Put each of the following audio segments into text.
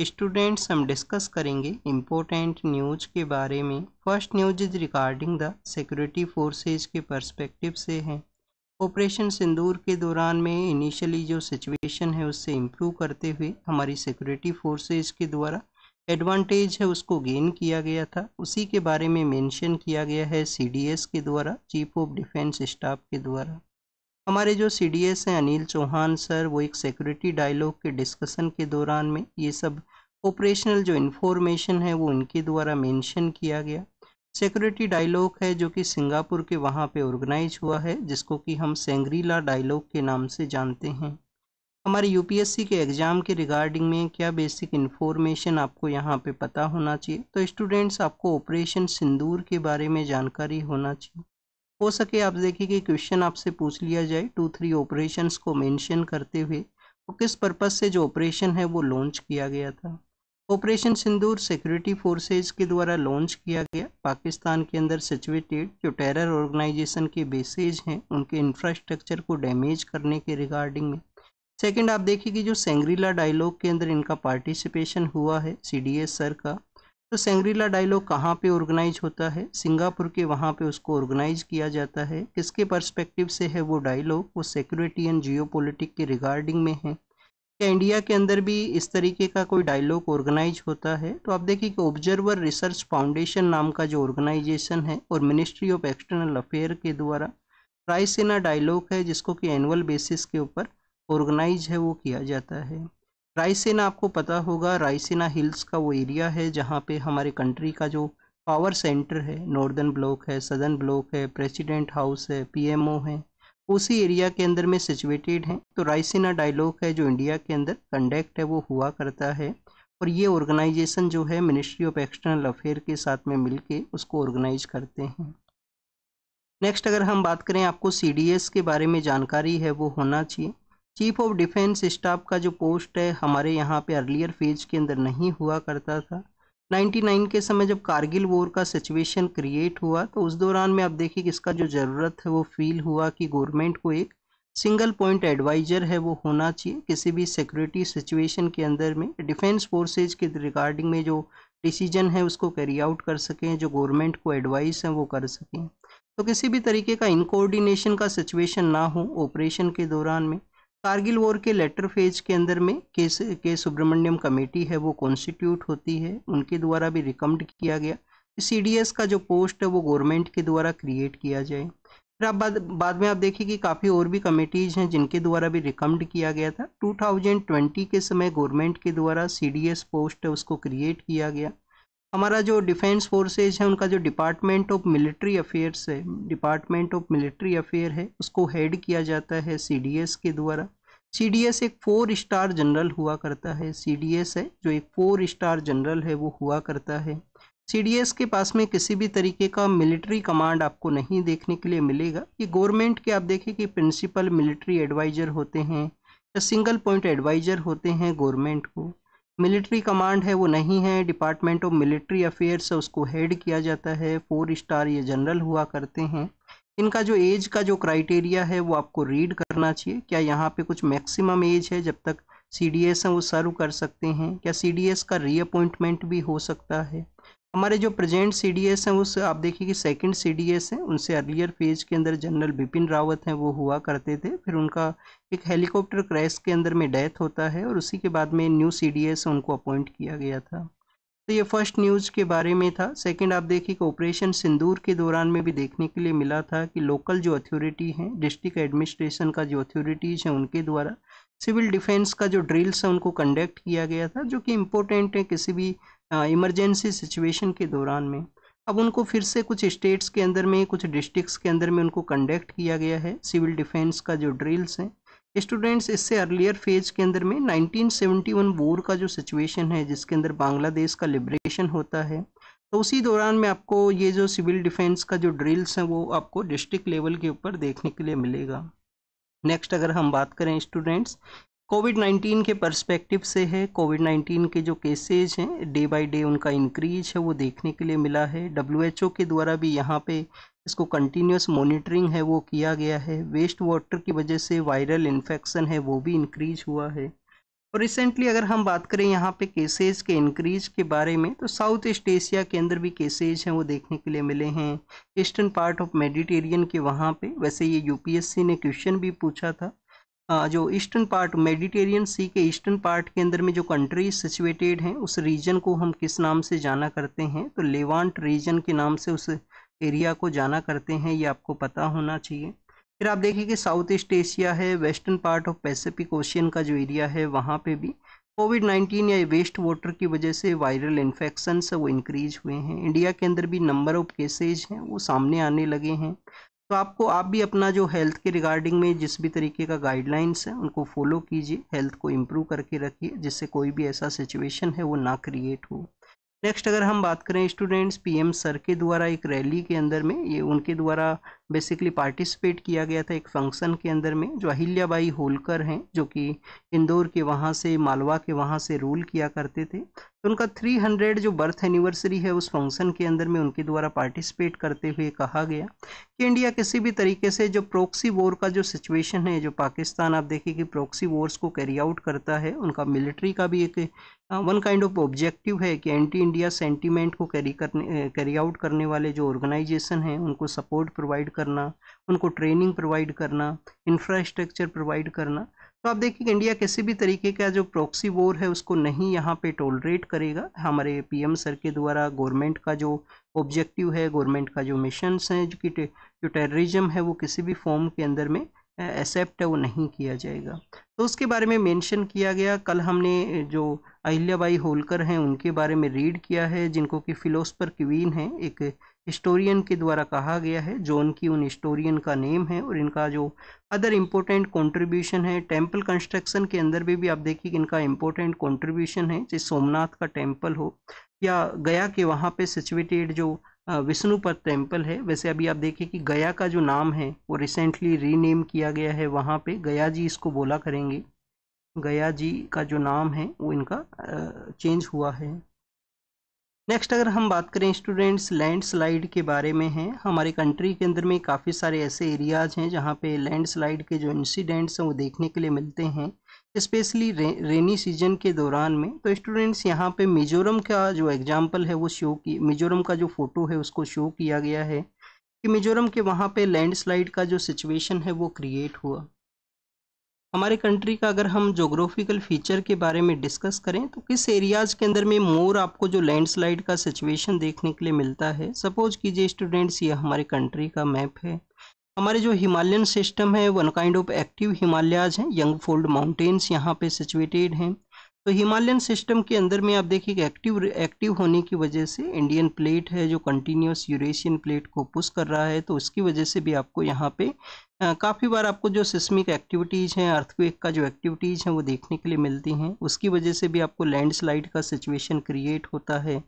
Students हम discuss करेंगे important news के बारे में। First news is regarding the security forces के पर्सपेक्टिव से है। ऑपरेशन सिंदूर के दौरान में इनिशियली जो सिचुएशन है उससे इम्प्रूव करते हुए हमारी सिक्योरिटी फोर्सेज के द्वारा एडवांटेज है उसको गेन किया गया था। उसी के बारे में मेंशन किया गया है सीडीएस के द्वारा, चीफ ऑफ डिफेंस स्टाफ के द्वारा। हमारे जो सीडीएस हैं अनिल चौहान सर, वो एक सिक्योरिटी डायलॉग के डिस्कशन के दौरान में ये सब ऑपरेशनल जो इन्फॉर्मेशन है वो इनके द्वारा मेंशन किया गया। सिक्योरिटी डायलॉग है जो कि सिंगापुर के वहाँ पे ऑर्गेनाइज हुआ है, जिसको कि हम सेंग्रीला डायलॉग के नाम से जानते हैं। हमारे यूपीएससी के एग्ज़ाम के रिगार्डिंग में क्या बेसिक इन्फॉर्मेशन आपको यहाँ पे पता होना चाहिए, तो स्टूडेंट्स आपको ऑपरेशन सिंदूर के बारे में जानकारी होना चाहिए। हो सके आप देखिए कि क्वेश्चन आपसे पूछ लिया जाए 2-3 ऑपरेशंस को मेंशन करते हुए तो किस पर्पज से जो ऑपरेशन है वो लॉन्च किया गया था। ऑपरेशन सिंदूर सिक्योरिटी फोर्सेज के द्वारा लॉन्च किया गया पाकिस्तान के अंदर सिचुएटेड जो टेरर ऑर्गेनाइजेशन के बेसेज हैं उनके इंफ्रास्ट्रक्चर को डैमेज करने के रिगार्डिंग में। सेकंड आप देखिए कि जो सेंग्रीला डायलॉग के अंदर इनका पार्टिसिपेशन हुआ है सीडीएस सर का, तो सेंग्रीला डायलॉग कहाँ पे ऑर्गेनाइज होता है, सिंगापुर के वहाँ पे उसको ऑर्गेनाइज किया जाता है। किसके पर्सपेक्टिव से है वो डायलॉग, वो सिक्योरिटी एंड जियोपॉलिटिक के रिगार्डिंग में है। क्या इंडिया के अंदर भी इस तरीके का कोई डायलॉग ऑर्गेनाइज होता है, तो आप देखिए कि ऑब्जर्वर रिसर्च फाउंडेशन नाम का जो ऑर्गेनाइजेशन है और मिनिस्ट्री ऑफ एक्सटर्नल अफेयर के द्वारा रायसीना डायलॉग है जिसको कि एनुअल बेसिस के ऊपर ऑर्गेनाइज है वो किया जाता है। रायसीना आपको पता होगा, रायसीना हिल्स का वो एरिया है जहाँ पे हमारे कंट्री का जो पावर सेंटर है, नॉर्दर्न ब्लॉक है, सदर्न ब्लॉक है, प्रेसिडेंट हाउस है, पीएमओ है, उसी एरिया के अंदर में सिचुएटेड है। तो रायसीना डायलॉग है जो इंडिया के अंदर कंडक्ट है वो हुआ करता है और ये ऑर्गेनाइजेशन जो है मिनिस्ट्री ऑफ एक्सटर्नल अफेयर के साथ में मिलके उसको ऑर्गेनाइज करते हैं। नेक्स्ट अगर हम बात करें, आपको सीडीएस के बारे में जानकारी है वो होना चाहिए। चीफ ऑफ डिफेंस स्टाफ का जो पोस्ट है हमारे यहाँ पे अर्लियर फेज के अंदर नहीं हुआ करता था। 99 के समय जब कारगिल वॉर का सिचुएशन क्रिएट हुआ तो उस दौरान में आप देखिए कि इसका जो ज़रूरत है वो फील हुआ कि गवर्नमेंट को एक सिंगल पॉइंट एडवाइजर है वो होना चाहिए किसी भी सिक्योरिटी सिचुएशन के अंदर में, डिफेंस फोर्सेज के रिगार्डिंग में जो डिसीजन है उसको कैरी आउट कर सकें, जो गवर्नमेंट को एडवाइस है वो कर सकें। तो किसी भी तरीके का इनकोऑर्डिनेशन का सिचुएशन ना हो ऑपरेशन के दौरान में, कारगिल वॉर के लेटर फेज के अंदर में के सुब्रमण्यम कमेटी है वो कॉन्स्टिट्यूट होती है, उनके द्वारा भी रिकमेंड किया गया सीडीएस का जो पोस्ट है वो गवर्नमेंट के द्वारा क्रिएट किया जाए। फिर आप बाद में आप देखिए कि काफ़ी और भी कमेटीज़ हैं जिनके द्वारा भी रिकमेंड किया गया था। 2020 के समय गवर्नमेंट के द्वारा सीडीएस पोस्ट है उसको क्रिएट किया गया। हमारा जो डिफेंस फोर्सेज है उनका जो डिपार्टमेंट ऑफ मिलिट्री अफेयर्स है, डिपार्टमेंट ऑफ मिलिट्री अफेयर है, उसको हेड किया जाता है सीडीएस के द्वारा। सीडीएस एक 4 स्टार जनरल हुआ करता है, सीडीएस है जो एक 4 स्टार जनरल है वो हुआ करता है। सीडीएस के पास में किसी भी तरीके का मिलिट्री कमांड आपको नहीं देखने के लिए मिलेगा। ये गवर्नमेंट के आप देखिए कि प्रिंसिपल मिलिट्री एडवाइजर होते हैं या सिंगल पॉइंट एडवाइजर होते हैं गवर्नमेंट को। मिलिट्री कमांड है वो नहीं है, डिपार्टमेंट ऑफ मिलिट्री अफेयर्स है उसको हेड किया जाता है, 4 स्टार ये जनरल हुआ करते हैं। इनका जो एज का जो क्राइटेरिया है वो आपको रीड करना चाहिए। क्या यहाँ पे कुछ मैक्सिमम एज है जब तक सीडीएस है वो सर्व कर सकते हैं, क्या सीडीएस का रीअपॉइंटमेंट भी हो सकता है। हमारे जो प्रेजेंट सीडीएस हैं उस आप देखिए कि सेकंड सीडीएस हैं, उनसे अर्लियर फेज के अंदर जनरल बिपिन रावत हैं वो हुआ करते थे, फिर उनका एक हेलीकॉप्टर क्रैश के अंदर में डेथ होता है और उसी के बाद में न्यू सीडीएस उनको अपॉइंट किया गया था। तो ये फर्स्ट न्यूज़ के बारे में था। सेकंड आप देखिए कि ऑपरेशन सिंदूर के दौरान में भी देखने के लिए मिला था कि लोकल जो अथॉरिटी हैं, डिस्ट्रिक्ट एडमिनिस्ट्रेशन का जो अथॉरिटीज़ हैं उनके द्वारा सिविल डिफेंस का जो ड्रिल्स है उनको कंडक्ट किया गया था, जो कि इम्पोर्टेंट है किसी भी इमरजेंसी सिचुएशन के दौरान में। अब उनको फिर से कुछ स्टेट्स के अंदर में, कुछ डिस्ट्रिक्ट्स के अंदर में उनको कंडक्ट किया गया है सिविल डिफेंस का जो ड्रिल्स हैं। स्टूडेंट्स इससे अर्लियर फेज के अंदर में 1971 वॉर का जो सिचुएशन है जिसके अंदर बांग्लादेश का लिबरेशन होता है, तो उसी दौरान में आपको ये जो सिविल डिफेंस का जो ड्रिल्स हैं वो आपको डिस्ट्रिक्ट लेवल के ऊपर देखने के लिए मिलेगा। नेक्स्ट अगर हम बात करें स्टूडेंट्स, कोविड-19 के पर्सपेक्टिव से है। कोविड-19 के जो केसेज हैं डे बाय डे उनका इंक्रीज है वो देखने के लिए मिला है। WHO के द्वारा भी यहाँ पे इसको कंटिन्यूस मॉनिटरिंग है वो किया गया है। वेस्ट वाटर की वजह से वायरल इन्फेक्शन है वो भी इंक्रीज हुआ है। और रिसेंटली अगर हम बात करें यहाँ पे केसेज के इंक्रीज के बारे में, तो साउथ ईस्ट एशिया के अंदर भी केसेज हैं वो देखने के लिए मिले हैं। ईस्टर्न पार्ट ऑफ मेडिटेरियन के वहाँ पे, वैसे ये यूपीएससी ने क्वेश्चन भी पूछा था। जो ईस्टर्न पार्ट मेडिटेरियन सी के ईस्टर्न पार्ट के अंदर में जो कंट्रीज सिचुएटेड हैं, उस रीजन को हम किस नाम से जाना करते हैं? तो लेवांट रीजन के नाम से उस एरिया को जाना करते हैं, ये आपको पता होना चाहिए। फिर आप देखिए कि साउथ ईस्ट एशिया है, western part of Pacific ocean का जो एरिया है, वहाँ पे भी कोविड-19 या वेस्ट वाटर की वजह से वायरल इन्फेक्शंस है वो इंक्रीज हुए हैं। इंडिया के अंदर भी नंबर ऑफ केसेज हैं वो सामने आने लगे हैं। तो आप भी अपना जो हेल्थ के रिगार्डिंग में जिस भी तरीके का गाइडलाइंस है उनको फॉलो कीजिए, हेल्थ को इम्प्रूव करके रखिए, जिससे कोई भी ऐसा सिचुएशन है वो ना क्रिएट हो। नेक्स्ट अगर हम बात करें स्टूडेंट्स, पीएम सर के द्वारा एक रैली के अंदर में, ये उनके द्वारा बेसिकली पार्टिसिपेट किया गया था एक फंक्शन के अंदर में, जो अहिल्याबाई होलकर हैं, जो कि इंदौर के वहाँ से, मालवा के वहाँ से रूल किया करते थे। तो उनका 300 जो बर्थ एनिवर्सरी है, उस फंक्शन के अंदर में उनके द्वारा पार्टिसिपेट करते हुए कहा गया कि इंडिया किसी भी तरीके से जो प्रॉक्सी वॉर का जो सिचुएशन है, जो पाकिस्तान आप देखिए कि प्रॉक्सी वॉर्स को कैरी आउट करता है, उनका मिलिट्री का भी एक वन काइंड ऑफ ऑब्जेक्टिव है कि एंटी इंडिया सेंटीमेंट को कैरी आउट करने वाले जो ऑर्गेनाइजेशन हैं उनको सपोर्ट प्रोवाइड करना, उनको ट्रेनिंग प्रोवाइड करना, इंफ्रास्ट्रक्चर प्रोवाइड करना। तो आप देखिए कि इंडिया किसी भी तरीके का जो प्रॉक्सी वॉर है उसको नहीं यहाँ पे टॉलरेट करेगा। हमारे पीएम सर के द्वारा गवर्नमेंट का जो ऑब्जेक्टिव है, गवर्नमेंट का जो मिशंस हैं, जो टेररिज्म है वो किसी भी फॉर्म के अंदर में एक्सेप्ट है वो नहीं किया जाएगा। तो उसके बारे में मेंशन किया गया। कल हमने जो अहिल्याबाई होलकर हैं उनके बारे में रीड किया है, जिनको कि फिलोसफर क्वीन है, एक हिस्टोरियन के द्वारा कहा गया है, जॉन की उन हिस्टोरियन का नेम है। और इनका जो अदर इम्पोर्टेंट कंट्रीब्यूशन है टेम्पल कंस्ट्रक्शन के अंदर भी आप देखिए कि इनका इम्पोर्टेंट कंट्रीब्यूशन है, चाहे सोमनाथ का टेम्पल हो या गया के वहाँ पे सिचुएटेड जो विष्णुपद टेम्पल है। वैसे अभी आप देखिए कि गया का जो नाम है वो रिसेंटली रीनेम किया गया है, वहाँ पे गया जी इसको बोला करेंगे। गया जी का जो नाम है वो इनका चेंज हुआ है। नेक्स्ट अगर हम बात करें स्टूडेंट्स, लैंडस्लाइड के बारे में है। हमारे कंट्री के अंदर में काफ़ी सारे ऐसे एरियाज हैं जहाँ पे लैंडस्लाइड के जो इंसिडेंट्स हैं वो देखने के लिए मिलते हैं, स्पेशली रेनी सीजन के दौरान में। तो स्टूडेंट्स यहाँ पे मिजोरम का जो एग्जांपल है वो शो की, मिजोरम का जो फोटो है उसको शो किया गया है कि मिजोरम के वहाँ पे लैंडस्लाइड का जो सिचुएशन है वो क्रिएट हुआ। हमारे कंट्री का अगर हम जोग्राफिकल फीचर के बारे में डिस्कस करें तो किस एरियाज़ के अंदर में मोर आपको जो लैंडस्लाइड का सिचुएशन देखने के लिए मिलता है। सपोज कीजिए स्टूडेंट्स, ये हमारे कंट्री का मैप है। हमारे जो हिमालयन सिस्टम है one kind of active Himalayas हैं, यंग फोल्ड माउंटेन्स यहाँ पे सिचुएटेड हैं। तो हिमालयन सिस्टम के अंदर में आप देखिए कि एक्टिव होने की वजह से इंडियन प्लेट है जो कंटिन्यूस यूरेशियन प्लेट को पुश कर रहा है, तो उसकी वजह से भी आपको यहाँ पे काफ़ी बार आपको जो सिस्मिक एक्टिविटीज़ हैं, अर्थक्वेक का जो एक्टिविटीज़ हैं वो देखने के लिए मिलती हैं। उसकी वजह से भी आपको लैंडस्लाइड का सिचुएशन क्रिएट होता है।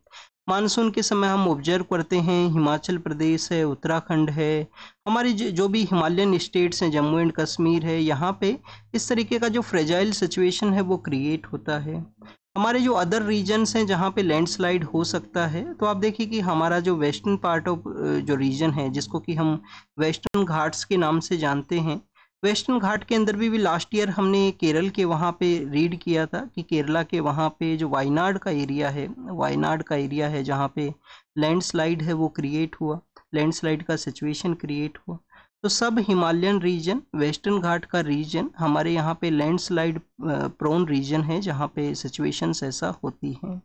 मानसून के समय हम ऑब्जर्व करते हैं हिमाचल प्रदेश है, उत्तराखंड है, हमारी जो भी हिमालयन स्टेट्स हैं, जम्मू एंड कश्मीर है, यहाँ पे इस तरीके का जो फ्रेजाइल सिचुएशन है वो क्रिएट होता है। हमारे जो अदर रीजन्स हैं जहाँ पे लैंडस्लाइड हो सकता है, तो आप देखिए कि हमारा जो वेस्टर्न पार्ट ऑफ जो रीजन है, जिसको कि हम वेस्टर्न घाट्स के नाम से जानते हैं, वेस्टर्न घाट के अंदर भी लास्ट ईयर हमने केरल के वहाँ पे रीड किया था कि केरला के वहाँ पे जो वायनाड का एरिया है जहाँ पे लैंडस्लाइड है वो क्रिएट हुआ, लैंडस्लाइड का सिचुएशन क्रिएट हुआ। तो सब हिमालयन रीजन, वेस्टर्न घाट का रीजन हमारे यहाँ पे लैंडस्लाइड प्रोन रीजन है जहाँ पे सिचुएशंस ऐसा होती हैं।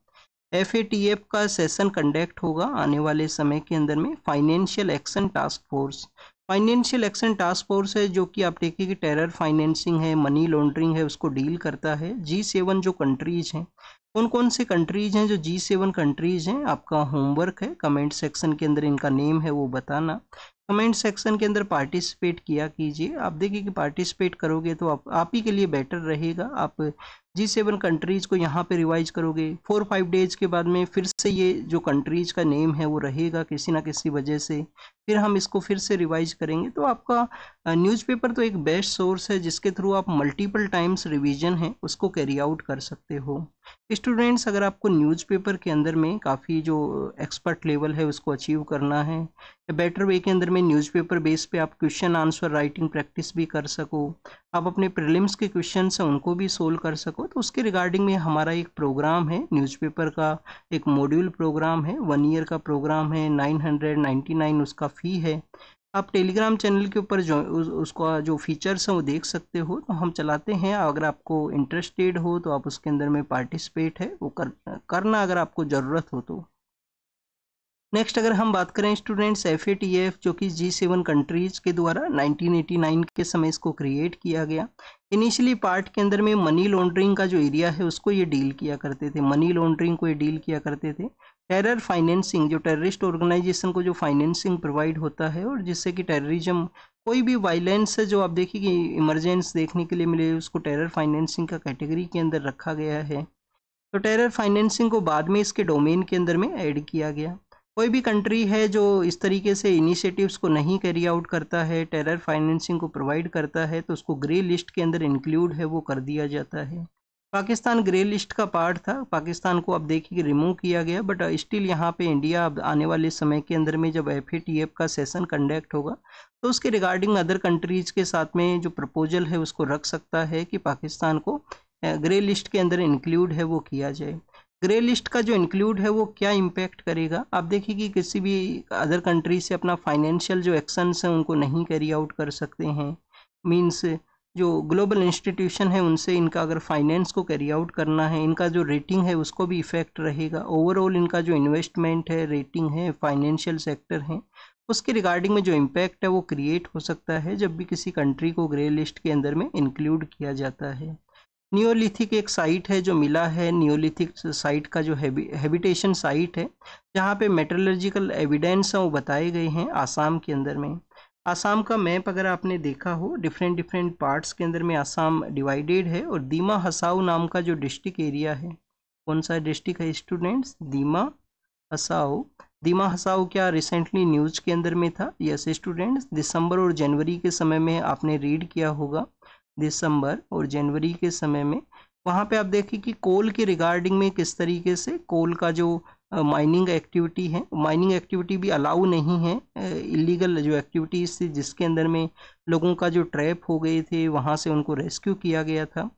FATF का सेशन कंडक्ट होगा आने वाले समय के अंदर में। Financial action task force, financial action task force है जो कि आप देखिए कि टेरर फाइनेंसिंग है, मनी लॉन्ड्रिंग है, उसको डील करता है। G7 जो कंट्रीज हैं, कौन कौन से कंट्रीज हैं जो G7 कंट्रीज हैं, आपका होमवर्क है कमेंट सेक्शन के अंदर इनका नेम है वो बताना। कमेंट सेक्शन के अंदर पार्टिसिपेट किया कीजिए। आप देखिए कि पार्टिसिपेट करोगे तो आप ही के लिए बेटर रहेगा। आप G7 कंट्रीज़ को यहाँ पे रिवाइज करोगे, 4-5 डेज के बाद में फिर से ये जो कंट्रीज़ का नेम है वो रहेगा किसी ना किसी वजह से, फिर हम इसको फिर से रिवाइज करेंगे। तो आपका न्यूज़पेपर तो एक बेस्ट सोर्स है जिसके थ्रू आप मल्टीपल टाइम्स रिवीजन है उसको कैरी आउट कर सकते हो। स्टूडेंट्स, अगर आपको न्यूज़पेपर के अंदर में काफ़ी जो एक्सपर्ट लेवल है उसको अचीव करना है, बेटर वे के अंदर में में न्यूज़पेपर बेस पे आप क्वेश्चन आंसर राइटिंग प्रैक्टिस भी कर सको, आप अपने प्रीलिम्स के क्वेश्चन हैं उनको भी सोल्व कर सको। तो उसके रिगार्डिंग में हमारा एक प्रोग्राम है, न्यूज़पेपर का एक मॉड्यूल प्रोग्राम है, 1 ईयर का प्रोग्राम है, 999 उसका फ़ी है। आप टेलीग्राम चैनल के ऊपर जो उसका जो फीचर्स हैं वो देख सकते हो। तो हम चलाते हैं, अगर आपको इंटरेस्टेड हो तो आप उसके अंदर में पार्टिसिपेट है वो करना अगर आपको ज़रूरत हो तो। नेक्स्ट अगर हम बात करें स्टूडेंट्स, FATF जो कि G7 कंट्रीज के द्वारा 1989 के समय इसको क्रिएट किया गया। इनिशियली पार्ट के अंदर में मनी लॉन्ड्रिंग का जो एरिया है उसको ये डील किया करते थे, मनी लॉन्ड्रिंग को ये डील किया करते थे। टेरर फाइनेंसिंग, जो टेररिस्ट ऑर्गेनाइजेशन को जो फाइनेंसिंग प्रोवाइड होता है और जिससे कि टेररिज्म कोई भी वायलेंस है जो आप देखिए कि इमरजेंस देखने के लिए मिले उसको टेरर फाइनेंसिंग का कैटेगरी के अंदर रखा गया है। तो टेरर फाइनेंसिंग को बाद में इसके डोमेन के अंदर में ऐड किया गया। कोई भी कंट्री है जो इस तरीके से इनिशिएटिव्स को नहीं कैरी आउट करता है, टेरर फाइनेंसिंग को प्रोवाइड करता है, तो उसको ग्रे लिस्ट के अंदर इंक्लूड है वो कर दिया जाता है। पाकिस्तान ग्रे लिस्ट का पार्ट था, पाकिस्तान को अब देखिए रिमूव किया गया, बट स्टिल यहाँ पे इंडिया अब आने वाले समय के अंदर में जब FATF का सेशन कंडक्ट होगा तो उसके रिगार्डिंग अदर कंट्रीज के साथ में जो प्रपोजल है उसको रख सकता है कि पाकिस्तान को ग्रे लिस्ट के अंदर इंक्लूड है वो किया जाए। ग्रे लिस्ट का जो इंक्लूड है वो क्या इम्पैक्ट करेगा, आप देखिए कि किसी भी अदर कंट्री से अपना फाइनेंशियल जो एक्शंस हैं उनको नहीं कैरी आउट कर सकते हैं। मींस जो ग्लोबल इंस्टीट्यूशन है उनसे इनका अगर फाइनेंस को कैरी आउट करना है, इनका जो रेटिंग है उसको भी इफेक्ट रहेगा। ओवरऑल इनका जो इन्वेस्टमेंट है, रेटिंग है, फाइनेंशियल सेक्टर है, उसके रिगार्डिंग में जो इम्पैक्ट है वो क्रिएट हो सकता है जब भी किसी कंट्री को ग्रे लिस्ट के अंदर में इंक्लूड किया जाता है। नियोलिथिक एक साइट है जो मिला है, नियोलिथिक साइट का जो हैबिटेशन साइट है जहाँ पे मेटलर्जिकल एविडेंस हैं वो बताए गए हैं आसाम के अंदर में। आसाम का मैप अगर आपने देखा हो, डिफरेंट पार्ट्स के अंदर में आसाम डिवाइडेड है और दीमा हसाऊ नाम का जो डिस्ट्रिक्ट एरिया है, कौन सा डिस्ट्रिक्ट है स्टूडेंट्स, दीमा हसाऊ। दीमा हसाऊ क्या रिसेंटली न्यूज़ के अंदर में था? यस स्टूडेंट्स, दिसंबर और जनवरी के समय में आपने रीड किया होगा, दिसंबर और जनवरी के समय में वहाँ पे आप देखिए कि कोल के रिगार्डिंग में किस तरीके से कोल का जो माइनिंग एक्टिविटी है, माइनिंग एक्टिविटी भी अलाउ नहीं है, इलीगल जो एक्टिविटीज़ थी जिसके अंदर में लोगों का जो ट्रैप हो गए थे वहाँ से उनको रेस्क्यू किया गया था।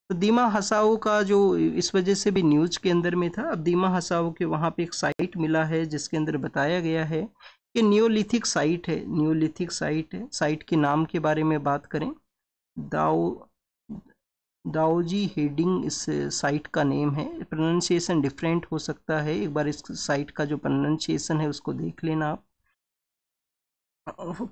तो दीमा हसाऊ का जो इस वजह से भी न्यूज़ के अंदर में था। अब दीमा हसाऊ के वहाँ पे एक साइट मिला है जिसके अंदर बताया गया है कि नियोलिथिक साइट है, नियोलिथिक साइट है। साइट के नाम के बारे में बात करें, दाओजी हेडिंग इस साइट का नेम है। प्रोनाउंसिएशन डिफरेंट हो सकता है, एक बार इस साइट का जो प्रोनाउंसिएशन है उसको देख लेना आप।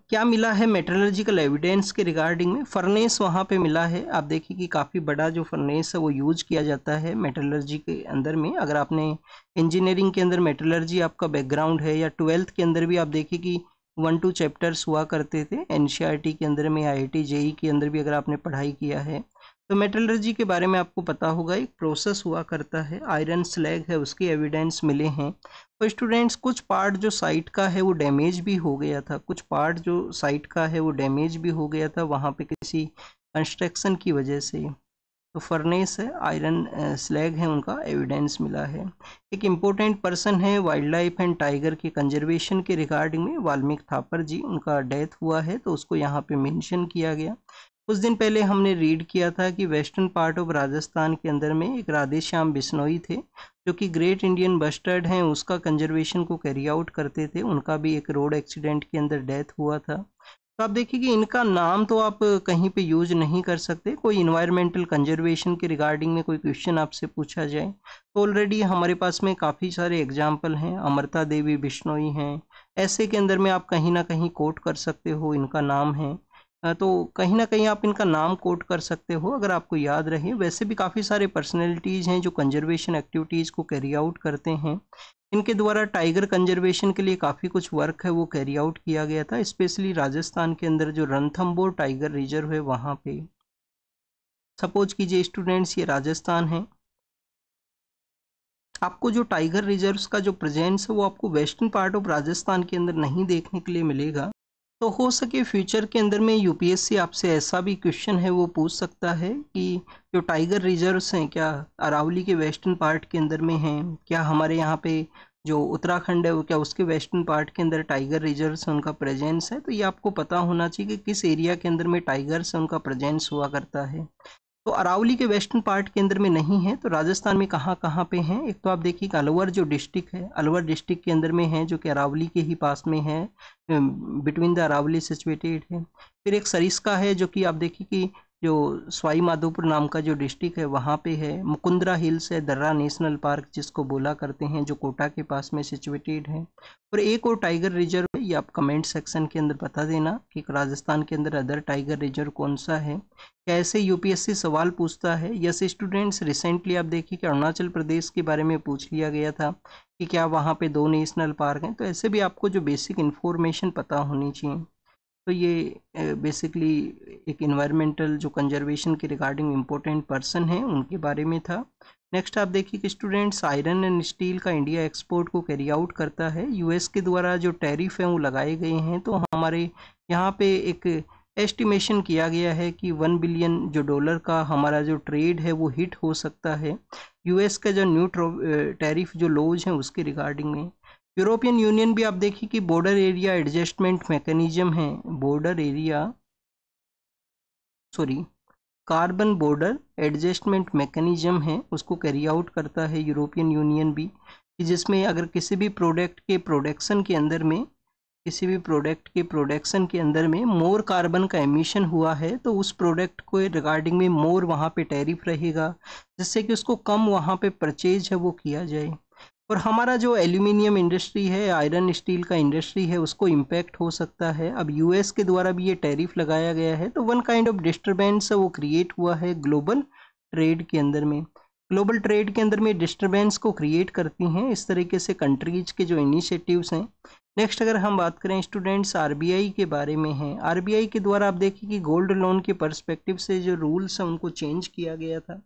क्या मिला है मेटलर्जिकल एविडेंस के रिगार्डिंग में, फर्नेस वहाँ पे मिला है। आप देखिए कि काफ़ी बड़ा जो फर्नेस है वो यूज किया जाता है मेटलर्जी के अंदर में। अगर आपने इंजीनियरिंग के अंदर मेटलर्जी आपका बैकग्राउंड है या 12th के अंदर भी आप देखिए कि 1-2 चैप्टर्स हुआ करते थे NCERT के अंदर में, IIT JEE के अंदर भी अगर आपने पढ़ाई किया है तो मेटलर्जी के बारे में आपको पता होगा। एक प्रोसेस हुआ करता है, आयरन स्लैग है उसके एविडेंस मिले हैं। तो स्टूडेंट्स कुछ पार्ट जो साइट का है वो डैमेज भी हो गया था, कुछ पार्ट जो साइट का है वो डैमेज भी हो गया था वहाँ पे किसी कंस्ट्रक्शन की वजह से। तो फर्नेस है, आयरन स्लैग है, उनका एविडेंस मिला है। एक इम्पोर्टेंट पर्सन है वाइल्ड लाइफ एंड टाइगर के कंजर्वेशन के रिगार्डिंग में, वाल्मीकि थापर जी, उनका डेथ हुआ है तो उसको यहाँ पे मेंशन किया गया। कुछ दिन पहले हमने रीड किया था कि वेस्टर्न पार्ट ऑफ राजस्थान के अंदर में एक राधे श्याम बिश्नोई थे जो कि ग्रेट इंडियन बस्टर्ड हैं, उसका कंजर्वेशन को कैरी आउट करते थे। उनका भी एक रोड एक्सीडेंट के अंदर डेथ हुआ था। तो आप देखिए कि इनका नाम तो आप कहीं पे यूज नहीं कर सकते। कोई इन्वायरमेंटल कंजर्वेशन के रिगार्डिंग में कोई क्वेश्चन आपसे पूछा जाए तो ऑलरेडी हमारे पास में काफ़ी सारे एग्जाम्पल हैं, अमृता देवी बिश्नोई हैं, ऐसे के अंदर में आप कहीं ना कहीं कोट कर सकते हो, इनका नाम है। तो कहीं ना कहीं आप इनका नाम कोट कर सकते हो अगर आपको याद रहे। वैसे भी काफ़ी सारे पर्सनैलिटीज़ हैं जो कंजर्वेशन एक्टिविटीज़ को कैरी आउट करते हैं। इनके द्वारा टाइगर कंजर्वेशन के लिए काफ़ी कुछ वर्क है वो कैरी आउट किया गया था, स्पेशली राजस्थान के अंदर जो रणथंबोर टाइगर रिजर्व है वहाँ पे। सपोज कीजिए स्टूडेंट्स ये राजस्थान है, आपको जो टाइगर रिजर्व्स का जो प्रेजेंस है वो आपको वेस्टर्न पार्ट ऑफ राजस्थान के अंदर नहीं देखने के लिए मिलेगा। तो हो सके फ्यूचर के अंदर में UPSC आपसे ऐसा भी क्वेश्चन है वो पूछ सकता है कि जो टाइगर रिजर्व्स हैं क्या अरावली के वेस्टर्न पार्ट के अंदर में हैं, क्या हमारे यहाँ पे जो उत्तराखंड है वो क्या उसके वेस्टर्न पार्ट के अंदर टाइगर रिजर्व्स उनका प्रेजेंस है, तो ये आपको पता होना चाहिए कि किस एरिया के अंदर में टाइगर्स उनका प्रेजेंस हुआ करता है। तो अरावली के वेस्टर्न पार्ट के अंदर में नहीं है, तो राजस्थान में कहाँ कहाँ पे हैं? एक तो आप देखिए अलवर जो डिस्ट्रिक्ट है, अलवर डिस्ट्रिक्ट के अंदर में है जो कि अरावली के ही पास में है, बिटवीन द अरावली सिचुएटेड है। फिर एक सरिस्का है जो कि आप देखिए कि जो सवाई माधोपुर नाम का जो डिस्ट्रिक्ट है वहाँ पे है। मुकुंदरा हिल्स है, दर्रा नेशनल पार्क जिसको बोला करते हैं, जो कोटा के पास में सिचुएटेड है। और एक और टाइगर रिजर्व है, ये आप कमेंट सेक्शन के अंदर बता देना कि राजस्थान के अंदर अदर टाइगर रिजर्व कौन सा है। कैसे यूपीएससी सवाल पूछता है। यस स्टूडेंट्स, रिसेंटली आप देखिए कि अरुणाचल प्रदेश के बारे में पूछ लिया गया था कि क्या वहाँ पे 2 नेशनल पार्क हैं, तो ऐसे भी आपको जो बेसिक इन्फॉर्मेशन पता होनी चाहिए। तो ये बेसिकली एक इन्वायरमेंटल जो कंजर्वेशन के रिगार्डिंग इम्पोर्टेंट पर्सन है उनके बारे में था। नेक्स्ट आप देखिए कि स्टूडेंट्स आयरन एंड स्टील का इंडिया एक्सपोर्ट को कैरी आउट करता है। यूएस के द्वारा जो टैरिफ है वो लगाए गए हैं, तो हमारे यहाँ पे एक एस्टिमेशन किया गया है कि 1 बिलियन जो डॉलर का हमारा जो ट्रेड है वो हिट हो सकता है यूएस का जो न्यू टैरिफ जो लॉज हैं उसके रिगार्डिंग में। यूरोपियन यूनियन भी आप देखिए कि बॉर्डर एरिया एडजस्टमेंट मैकेनिज्म है, border area carbon border adjustment mechanism है, उसको कैरी आउट करता है यूरोपियन यूनियन भी, कि जिसमें अगर किसी भी प्रोडक्ट के प्रोडक्शन के अंदर में मोर कार्बन का एमिशन हुआ है तो उस प्रोडक्ट को रिगार्डिंग में मोर वहाँ पे टैरिफ रहेगा, जिससे कि उसको कम वहाँ पे परचेज है वो किया जाए। और हमारा जो एल्यूमिनियम इंडस्ट्री है, आयरन स्टील का इंडस्ट्री है, उसको इम्पैक्ट हो सकता है। अब यूएस के द्वारा भी ये टैरिफ लगाया गया है, तो वन काइंड ऑफ डिस्टर्बेंस वो क्रिएट हुआ है ग्लोबल ट्रेड के अंदर में। ग्लोबल ट्रेड के अंदर में डिस्टर्बेंस को क्रिएट करती हैं इस तरीके से कंट्रीज के जो इनिशिएटिव्स हैं। नेक्स्ट अगर हम बात करें स्टूडेंट्स आरबीआई के बारे में है। आरबीआई के द्वारा आप देखिए कि गोल्ड लोन के पर्सपेक्टिव से जो रूल्स हैं उनको चेंज किया गया था।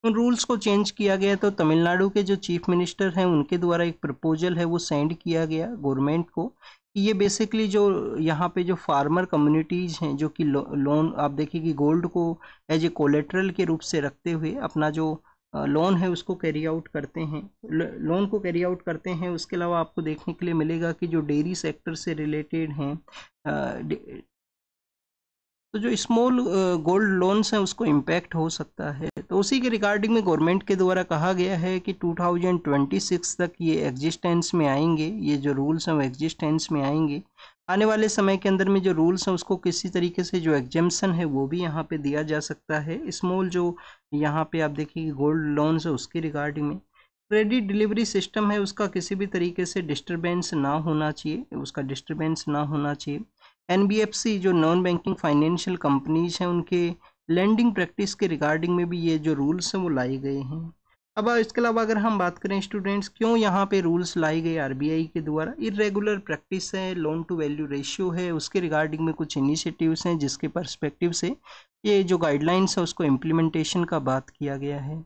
उन रूल्स को चेंज किया गया तो तमिलनाडु के जो चीफ मिनिस्टर हैं उनके द्वारा एक प्रपोजल है वो सेंड किया गया गवर्नमेंट को कि ये बेसिकली जो यहाँ पे जो फार्मर कम्युनिटीज़ हैं जो कि लोन आप देखिए कि गोल्ड को एज ए कोलेट्रल के रूप से रखते हुए अपना जो लोन है उसको कैरी आउट करते हैं, लोन को कैरी आउट करते हैं। उसके अलावा आपको देखने के लिए मिलेगा कि जो डेयरी सेक्टर से रिलेटेड हैं तो जो स्मॉल गोल्ड लोन्स हैं उसको इम्पैक्ट हो सकता है। तो उसी के रिगार्डिंग में गवर्नमेंट के द्वारा कहा गया है कि 2026 तक ये एग्जिस्टेंस में आएंगे, ये जो रूल्स हैं वो एग्जिस्टेंस में आएंगे। आने वाले समय के अंदर में जो रूल्स हैं उसको किसी तरीके से जो एग्जेम्पशन है वो भी यहाँ पे दिया जा सकता है। स्मॉल जो यहाँ पे आप देखिए गोल्ड लोन्स है उसके रिगार्डिंग में क्रेडिट डिलीवरी सिस्टम है उसका किसी भी तरीके से डिस्टर्बेंस ना होना चाहिए, एनबीएफसी जो नॉन बैंकिंग फाइनेंशियल कंपनीज हैं उनके लेंडिंग प्रैक्टिस के रिगार्डिंग में भी ये जो रूल्स हैं वो लाए गए हैं। अब इसके अलावा अगर हम बात करें स्टूडेंट्स क्यों यहाँ पे रूल्स लाए गए आरबीआई के द्वारा, इरेगुलर प्रैक्टिस है, लोन टू वैल्यू रेशियो है, उसके रिगार्डिंग में कुछ इनिशिएटिव्स हैं जिसके पर्सपेक्टिव से ये जो गाइडलाइंस है उसको इम्प्लीमेंटेशन का बात किया गया है।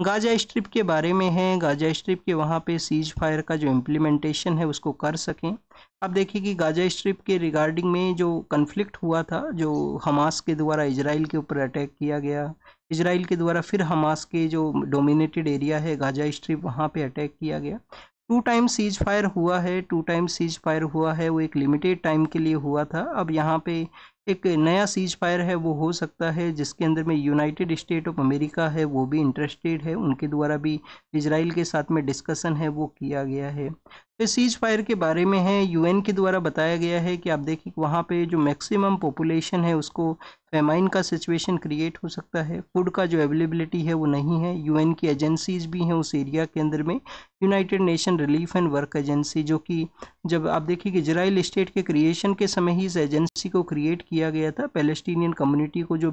गाजा स्ट्रिप के बारे में है, गाजा स्ट्रिप के वहाँ पे सीज फायर का जो इम्प्लीमेंटेशन है उसको कर सकें। अब देखिए कि गाजा स्ट्रिप के रिगार्डिंग में जो कन्फ्लिक्ट हुआ था, जो हमास के द्वारा इजराइल के ऊपर अटैक किया गया, इजराइल के द्वारा फिर हमास के जो डोमिनेटेड एरिया है गाजा स्ट्रिप वहाँ पे अटैक किया गया। 2 टाइम सीज फायर हुआ है, वो एक लिमिटेड टाइम के लिए हुआ था। अब यहाँ पे एक नया सीज फायर है वो हो सकता है जिसके अंदर में यूनाइटेड स्टेट ऑफ अमेरिका है वो भी इंटरेस्टेड है, उनके द्वारा भी इजराइल के साथ में डिस्कशन है वो किया गया है। तो सीज फायर के बारे में है, यूएन के द्वारा बताया गया है कि आप देखिए वहाँ पे जो मैक्सिमम पॉपुलेशन है उसको फेमाइन का सिचुएशन क्रिएट हो सकता है, फूड का जो अवेलेबिलिटी है वो नहीं है। यूएन की एजेंसीज भी हैं उस एरिया के अंदर में, United nation relief and work agency, जो कि जब आप देखिए कि इजराइल स्टेट के क्रिएशन के समय ही इस एजेंसी को क्रिएट किया गया था पैलेस्टीनियन कम्युनिटी को जो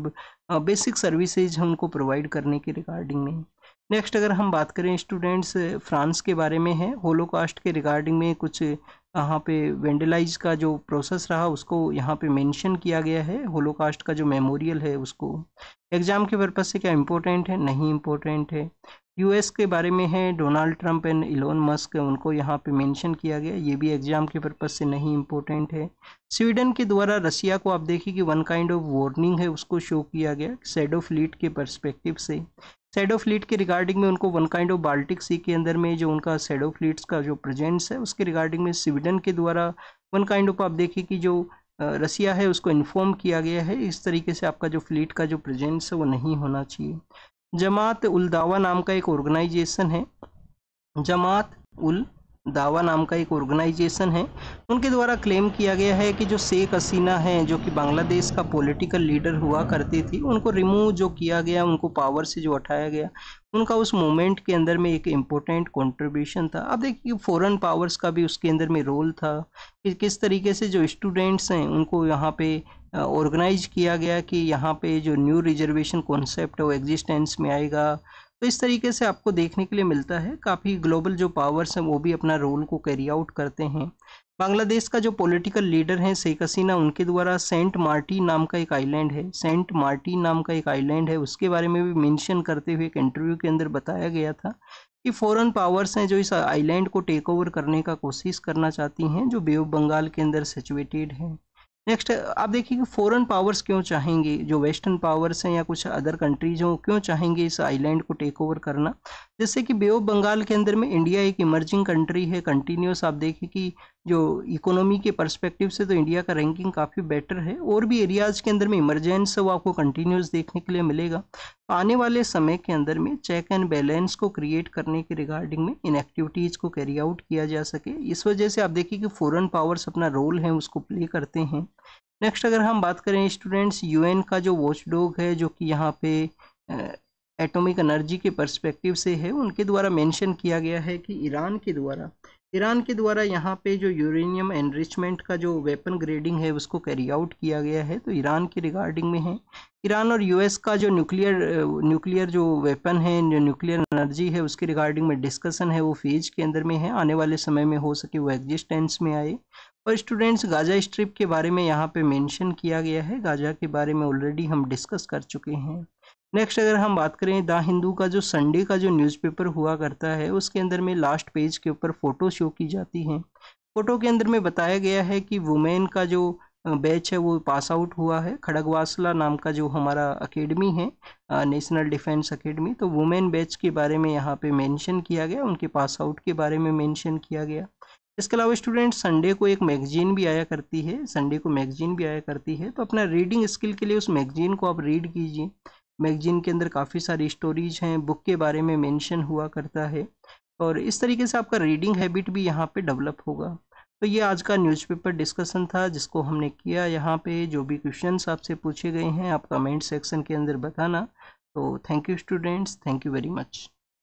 बेसिक सर्विसेज हैं उनको प्रोवाइड करने के रिगार्डिंग में। नेक्स्ट अगर हम बात करें स्टूडेंट्स फ्रांस के बारे में है, होलोकास्ट के रिगार्डिंग में कुछ यहाँ पे वेंडलाइज का जो प्रोसेस रहा उसको यहाँ पे मेंशन किया गया है। होलोकास्ट का जो मेमोरियल है उसको एग्जाम के पर्पज से क्या इम्पोर्टेंट है, नहीं इम्पोर्टेंट है। यूएस के बारे में है, Donald Trump and Elon Musk उनको यहाँ पे मेंशन किया गया, ये भी एग्जाम के पर्पज से नहीं इम्पोर्टेंट है। स्वीडन के द्वारा रसिया को आप देखिए कि वन काइंड ऑफ वार्निंग है उसको शो किया गया शैडो फ्लीट के पर्सपेक्टिव से। शैडो फ्लीट के रिगार्डिंग में उनको वन काइंड ऑफ बाल्टिक सी के अंदर में जो उनका शैडो फ्लीट्स का जो प्रेजेंस है उसके रिगार्डिंग में स्वीडन के द्वारा वन काइंड ऑफ आप देखिए कि जो रसिया है उसको इन्फॉर्म किया गया है इस तरीके से आपका जो फ्लीट का जो प्रेजेंस है वो नहीं होना चाहिए। जमात उल दावा नाम का एक ऑर्गेनाइजेशन है, जमात उल दावा नाम का एक ऑर्गेनाइजेशन है, उनके द्वारा क्लेम किया गया है कि जो शेख हसीना हैं जो कि बांग्लादेश का पॉलिटिकल लीडर हुआ करती थी, उनको रिमूव जो किया गया, उनको पावर से जो हटाया गया, उनका उस मूवमेंट के अंदर में एक इम्पोर्टेंट कंट्रीब्यूशन था। अब देखिए फॉरेन पावर्स का भी उसके अंदर में रोल था कि किस तरीके से जो स्टूडेंट्स हैं उनको यहाँ पे ऑर्गेनाइज किया गया कि यहाँ पे जो न्यू रिजर्वेशन कॉन्सेप्ट है वो एग्जिस्टेंस में आएगा। तो इस तरीके से आपको देखने के लिए मिलता है काफ़ी ग्लोबल जो पावर्स हैं वो भी अपना रोल को कैरी आउट करते हैं। बांग्लादेश का जो पॉलिटिकल लीडर है शेख हसीना, उनके द्वारा सेंट मार्टिन नाम का एक आइलैंड है, सेंट मार्टिन नाम का एक आइलैंड है, उसके बारे में भी मेंशन करते हुए एक इंटरव्यू के अंदर बताया गया था कि फॉरेन पावर्स हैं जो इस आइलैंड को टेक ओवर करने का कोशिश करना चाहती हैं जो बे ऑफ बंगाल के अंदर सिचुएटेड है। नेक्स्ट आप देखिए कि फॉरेन पावर्स क्यों चाहेंगे, जो वेस्टर्न पावर्स हैं या कुछ अदर कंट्रीज हों क्यों चाहेंगे इस आइलैंड को टेक ओवर करना। जैसे कि बे ऑफ बंगाल के अंदर में इंडिया एक इमर्जिंग कंट्री है, कंटिन्यूस आप देखिए कि जो इकोनॉमी के पर्सपेक्टिव से तो इंडिया का रैंकिंग काफ़ी बेटर है, और भी एरियाज़ के अंदर में इमरजेंस वो आपको कंटिन्यूस देखने के लिए मिलेगा। आने वाले समय के अंदर में चेक एंड बैलेंस को क्रिएट करने के रिगार्डिंग में इन एक्टिविटीज़ को कैरी आउट किया जा सके, इस वजह से आप देखिए कि फॉरेन पावर्स अपना रोल है उसको प्ले करते हैं। नेक्स्ट अगर हम बात करें स्टूडेंट्स, यूएन का जो वॉचडॉग है जो कि यहाँ पे एटॉमिक एनर्जी के पर्सपेक्टिव से है, उनके द्वारा मेंशन किया गया है कि ईरान के द्वारा यहाँ पे जो यूरेनियम एनरिचमेंट का जो वेपन ग्रेडिंग है उसको कैरी आउट किया गया है, तो ईरान के रिगार्डिंग में है। ईरान और यूएस का जो न्यूक्लियर जो वेपन है, जो न्यूक्लियर एनर्जी है उसके रिगार्डिंग में डिस्कशन है वो फेज के अंदर में है, आने वाले समय में हो सके वो एग्जिस्टेंस में आए। और स्टूडेंट्स गाजा स्ट्रिप के बारे में यहाँ पे मेंशन किया गया है, गाजा के बारे में ऑलरेडी हम डिस्कस कर चुके हैं। नेक्स्ट अगर हम बात करें द हिंदू का जो संडे का जो न्यूज़पेपर हुआ करता है उसके अंदर में लास्ट पेज के ऊपर फ़ोटो शो की जाती हैं। फ़ोटो के अंदर में बताया गया है कि वुमेन का जो बैच है वो पास आउट हुआ है, खड़गवासला नाम का जो हमारा अकेडमी है नेशनल डिफेंस अकेडमी, तो वुमेन बैच के बारे में यहाँ पे मेंशन किया गया, उनके पास आउट के बारे में मेंशन किया गया। इसके अलावा स्टूडेंट संडे को एक मैगजीन भी आया करती है, तो अपना रीडिंग स्किल के लिए उस मैगजीन को आप रीड कीजिए। मैगजीन के अंदर काफ़ी सारी स्टोरीज हैं, बुक के बारे में मेंशन हुआ करता है, और इस तरीके से आपका रीडिंग हैबिट भी यहाँ पे डेवलप होगा। तो ये आज का न्यूज़पेपर डिस्कशन था जिसको हमने किया। यहाँ पे जो भी क्वेश्चंस आपसे पूछे गए हैं आप कमेंट सेक्शन के अंदर बताना। तो thank you students, thank you very much.